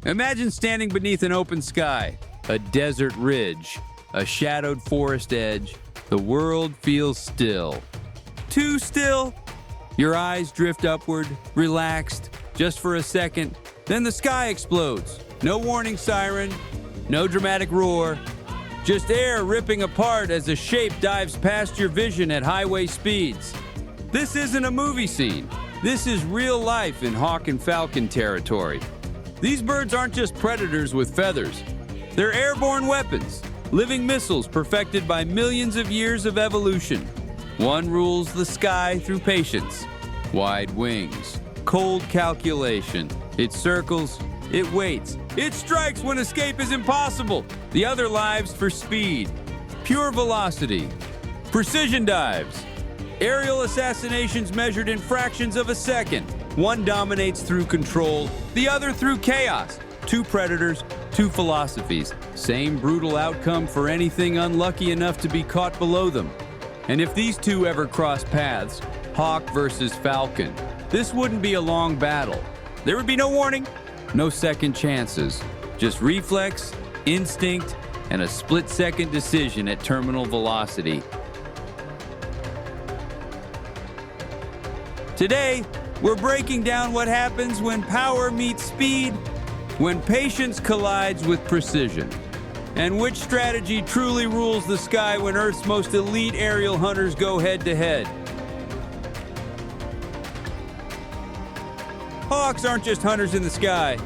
Imagine standing beneath an open sky, a desert ridge, a shadowed forest edge. The world feels still. Too still? Your eyes drift upward, relaxed, just for a second. Then the sky explodes. No warning siren, no dramatic roar. Just air ripping apart as a shape dives past your vision at highway speeds. This isn't a movie scene. This is real life in hawk and falcon territory. These birds aren't just predators with feathers. They're airborne weapons, living missiles perfected by millions of years of evolution. One rules the sky through patience, wide wings, cold calculation. It circles, it waits, it strikes when escape is impossible. The other lives for speed, pure velocity, precision dives, aerial assassinations measured in fractions of a second. One dominates through control, the other through chaos. Two predators, two philosophies. Same brutal outcome for anything unlucky enough to be caught below them. And if these two ever cross paths, hawk versus falcon, this wouldn't be a long battle. There would be no warning, no second chances. Just reflex, instinct, and a split-second decision at terminal velocity. Today, we're breaking down what happens when power meets speed, when patience collides with precision, and which strategy truly rules the sky when Earth's most elite aerial hunters go head-to-head. Hawks aren't just hunters in the sky.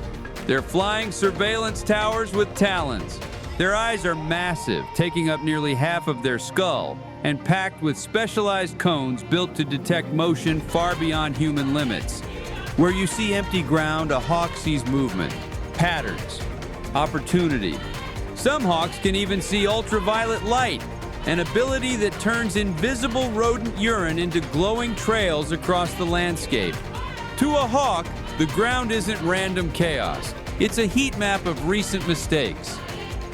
They're flying surveillance towers with talons. Their eyes are massive, taking up nearly half of their skull, and packed with specialized cones built to detect motion far beyond human limits. Where you see empty ground, a hawk sees movement, patterns, opportunity. Some hawks can even see ultraviolet light, an ability that turns invisible rodent urine into glowing trails across the landscape. To a hawk, the ground isn't random chaos. It's a heat map of recent mistakes.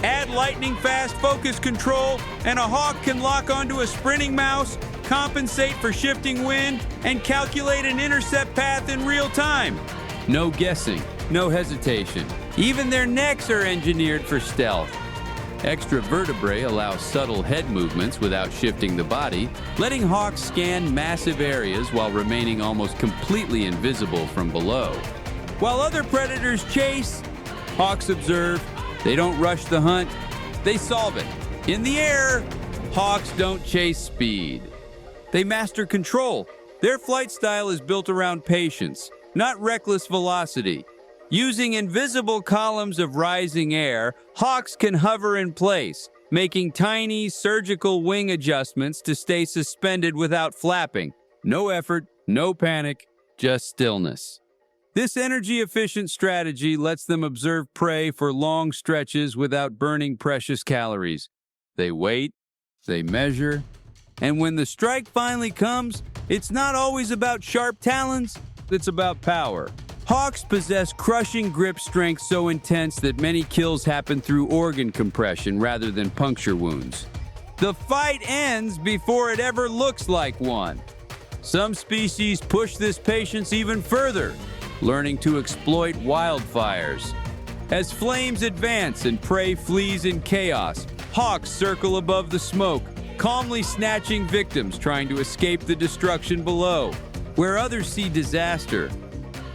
Add lightning-fast focus control, and a hawk can lock onto a sprinting mouse, compensate for shifting wind, and calculate an intercept path in real time. No guessing, no hesitation. Even their necks are engineered for stealth. Extra vertebrae allow subtle head movements without shifting the body, letting hawks scan massive areas while remaining almost completely invisible from below. While other predators chase, hawks observe. They don't rush the hunt, they solve it. In the air, hawks don't chase speed. They master control. Their flight style is built around patience, not reckless velocity. Using invisible columns of rising air, hawks can hover in place, making tiny surgical wing adjustments to stay suspended without flapping. No effort, no panic, just stillness. This energy-efficient strategy lets them observe prey for long stretches without burning precious calories. They wait, they measure, and when the strike finally comes, it's not always about sharp talons, it's about power. Hawks possess crushing grip strength so intense that many kills happen through organ compression rather than puncture wounds. The fight ends before it ever looks like one. Some species push this patience even further, learning to exploit wildfires. As flames advance and prey flees in chaos, hawks circle above the smoke, calmly snatching victims trying to escape the destruction below. Where others see disaster,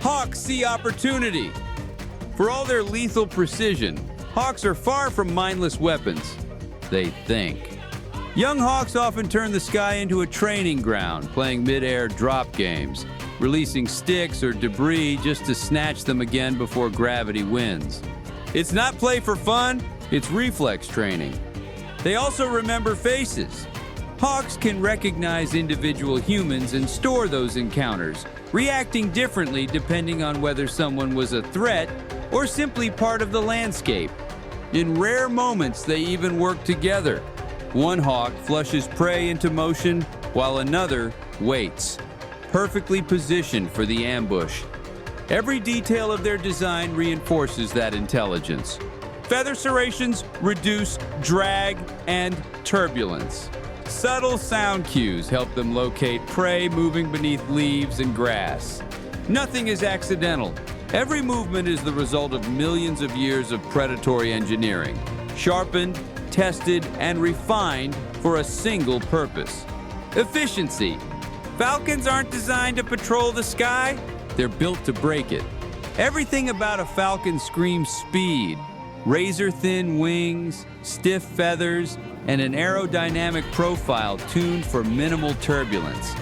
hawks see opportunity. For all their lethal precision, hawks are far from mindless weapons. They think. Young hawks often turn the sky into a training ground, playing mid-air drop games, releasing sticks or debris just to snatch them again before gravity wins. It's not play for fun, it's reflex training. They also remember faces. Hawks can recognize individual humans and store those encounters, reacting differently depending on whether someone was a threat or simply part of the landscape. In rare moments, they even work together. One hawk flushes prey into motion while another waits, perfectly positioned for the ambush. Every detail of their design reinforces that intelligence. Feather serrations reduce drag and turbulence. Subtle sound cues help them locate prey moving beneath leaves and grass. Nothing is accidental. Every movement is the result of millions of years of predatory engineering, sharpened, tested, and refined for a single purpose: efficiency. Falcons aren't designed to patrol the sky, they're built to break it. Everything about a falcon screams speed: razor-thin wings, stiff feathers, and an aerodynamic profile tuned for minimal turbulence.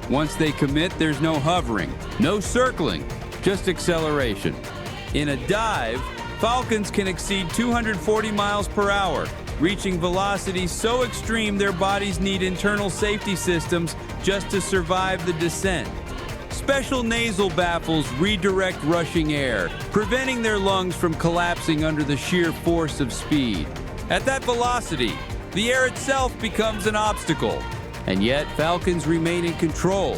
Once they commit, there's no hovering, no circling, just acceleration. In a dive, falcons can exceed 240 miles per hour, reaching velocities so extreme their bodies need internal safety systems just to survive the descent. Special nasal baffles redirect rushing air, preventing their lungs from collapsing under the sheer force of speed. At that velocity, the air itself becomes an obstacle, and yet falcons remain in control.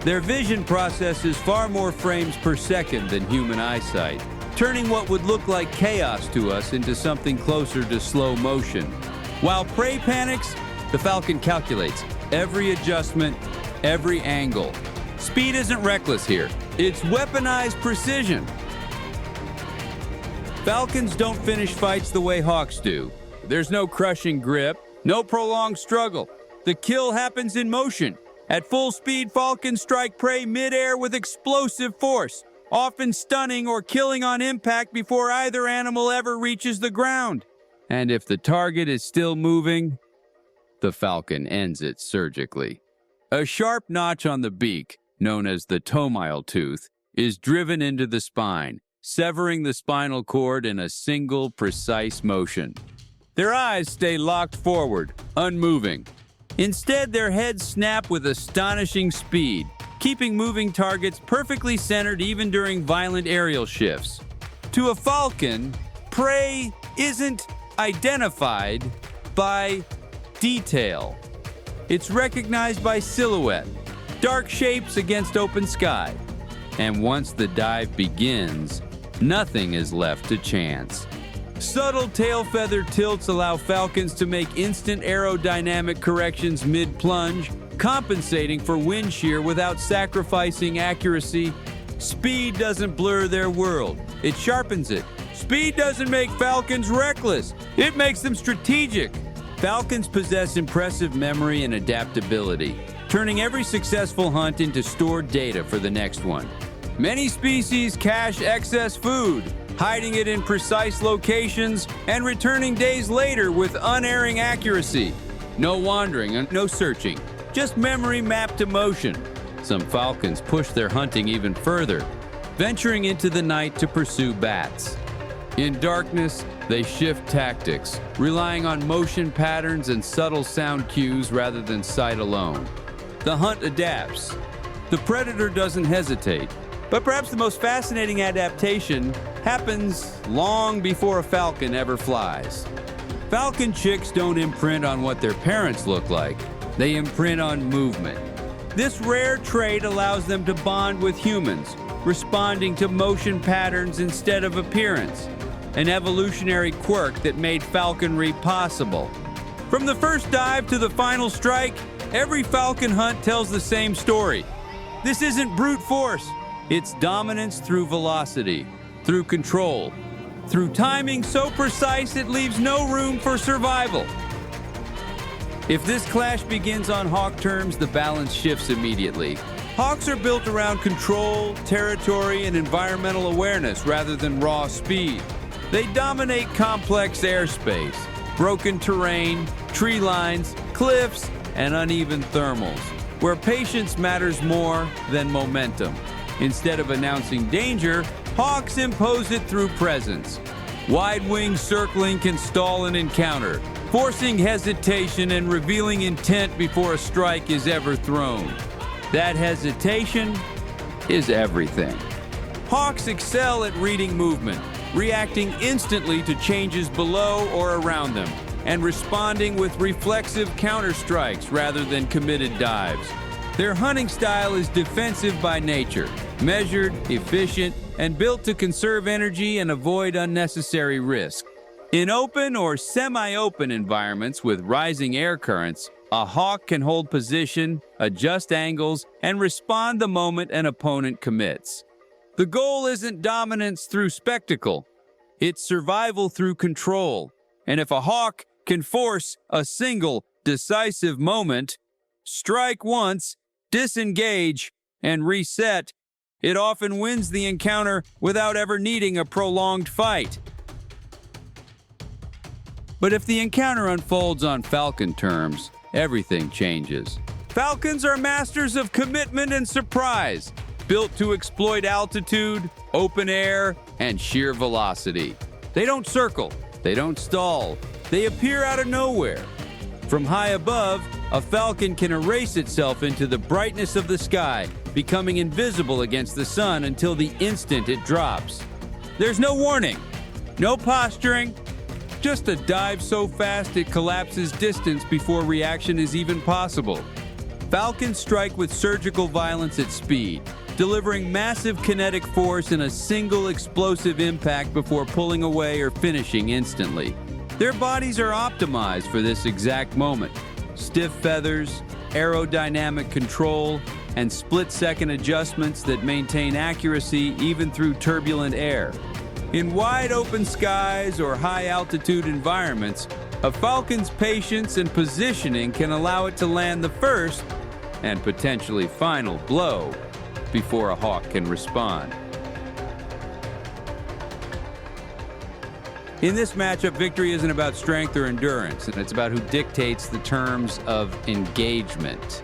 Their vision processes far more frames per second than human eyesight, turning what would look like chaos to us into something closer to slow motion. While prey panics, the falcon calculates every adjustment, every angle. Speed isn't reckless here, it's weaponized precision. Falcons don't finish fights the way hawks do. There's no crushing grip, no prolonged struggle. The kill happens in motion. At full speed, falcons strike prey mid-air with explosive force, often stunning or killing on impact before either animal ever reaches the ground. And if the target is still moving, the falcon ends it surgically. A sharp notch on the beak, known as the tomile tooth, is driven into the spine, severing the spinal cord in a single, precise motion. Their eyes stay locked forward, unmoving. Instead, their heads snap with astonishing speed, keeping moving targets perfectly centered even during violent aerial shifts. To a falcon, prey isn't identified by detail. It's recognized by silhouette, dark shapes against open sky. And once the dive begins, nothing is left to chance. Subtle tail feather tilts allow falcons to make instant aerodynamic corrections mid-plunge, compensating for wind shear without sacrificing accuracy. Speed doesn't blur their world, it sharpens it. Speed doesn't make falcons reckless, it makes them strategic. Falcons possess impressive memory and adaptability, turning every successful hunt into stored data for the next one. Many species cache excess food, hiding it in precise locations and returning days later with unerring accuracy. No wandering and no searching, just memory mapped to motion. Some falcons push their hunting even further, venturing into the night to pursue bats. In darkness, they shift tactics, relying on motion patterns and subtle sound cues rather than sight alone. The hunt adapts. The predator doesn't hesitate. But perhaps the most fascinating adaptation happens long before a falcon ever flies. Falcon chicks don't imprint on what their parents look like. They imprint on movement. This rare trait allows them to bond with humans, responding to motion patterns instead of appearance, an evolutionary quirk that made falconry possible. From the first dive to the final strike, every falcon hunt tells the same story. This isn't brute force. It's dominance through velocity, through control, through timing so precise it leaves no room for survival. If this clash begins on hawk terms, the balance shifts immediately. Hawks are built around control, territory, and environmental awareness rather than raw speed. They dominate complex airspace, broken terrain, tree lines, cliffs, and uneven thermals, where patience matters more than momentum. Instead of announcing danger, hawks impose it through presence. Wide-wing circling can stall an encounter, forcing hesitation and revealing intent before a strike is ever thrown. That hesitation is everything. Hawks excel at reading movement, reacting instantly to changes below or around them, and responding with reflexive counterstrikes rather than committed dives. Their hunting style is defensive by nature, measured, efficient, and built to conserve energy and avoid unnecessary risk. In open or semi-open environments with rising air currents, a hawk can hold position, adjust angles, and respond the moment an opponent commits. The goal isn't dominance through spectacle. It's survival through control. And if a hawk can force a single, decisive moment, strike once, disengage, and reset, it often wins the encounter without ever needing a prolonged fight. But if the encounter unfolds on falcon terms, everything changes. Falcons are masters of commitment and surprise, built to exploit altitude, open air, and sheer velocity. They don't circle, they don't stall, they appear out of nowhere. From high above, a falcon can erase itself into the brightness of the sky, becoming invisible against the sun until the instant it drops. There's no warning, no posturing, just a dive so fast it collapses distance before reaction is even possible. Falcons strike with surgical violence at speed, delivering massive kinetic force in a single explosive impact before pulling away or finishing instantly. Their bodies are optimized for this exact moment. Stiff feathers, aerodynamic control, and split-second adjustments that maintain accuracy even through turbulent air. In wide-open skies or high-altitude environments, a falcon's patience and positioning can allow it to land the first and potentially final blow before a hawk can respond. In this matchup, victory isn't about strength or endurance, and it's about who dictates the terms of engagement.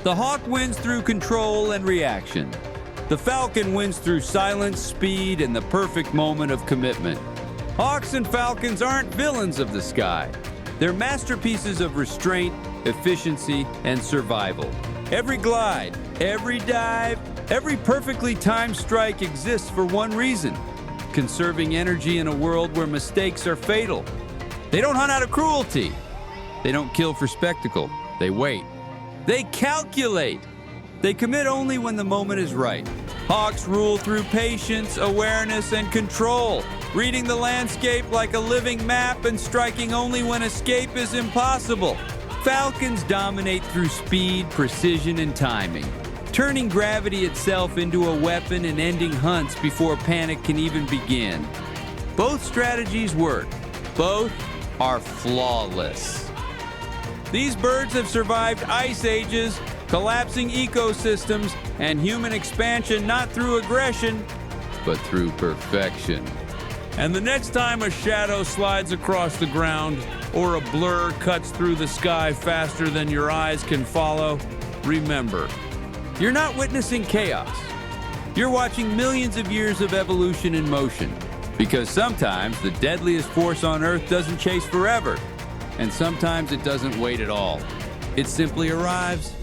The hawk wins through control and reaction. The falcon wins through silence, speed, and the perfect moment of commitment. Hawks and falcons aren't villains of the sky. They're masterpieces of restraint, efficiency, and survival. Every glide, every dive, every perfectly timed strike exists for one reason: conserving energy in a world where mistakes are fatal. They don't hunt out of cruelty. They don't kill for spectacle. They wait. They calculate. They commit only when the moment is right. Hawks rule through patience, awareness, and control, reading the landscape like a living map and striking only when escape is impossible. Falcons dominate through speed, precision, and timing, turning gravity itself into a weapon and ending hunts before panic can even begin. Both strategies work. Both are flawless. These birds have survived ice ages, collapsing ecosystems, and human expansion not through aggression, but through perfection. And the next time a shadow slides across the ground or a blur cuts through the sky faster than your eyes can follow, remember, you're not witnessing chaos. You're watching millions of years of evolution in motion. Because sometimes the deadliest force on Earth doesn't chase forever, and sometimes it doesn't wait at all. It simply arrives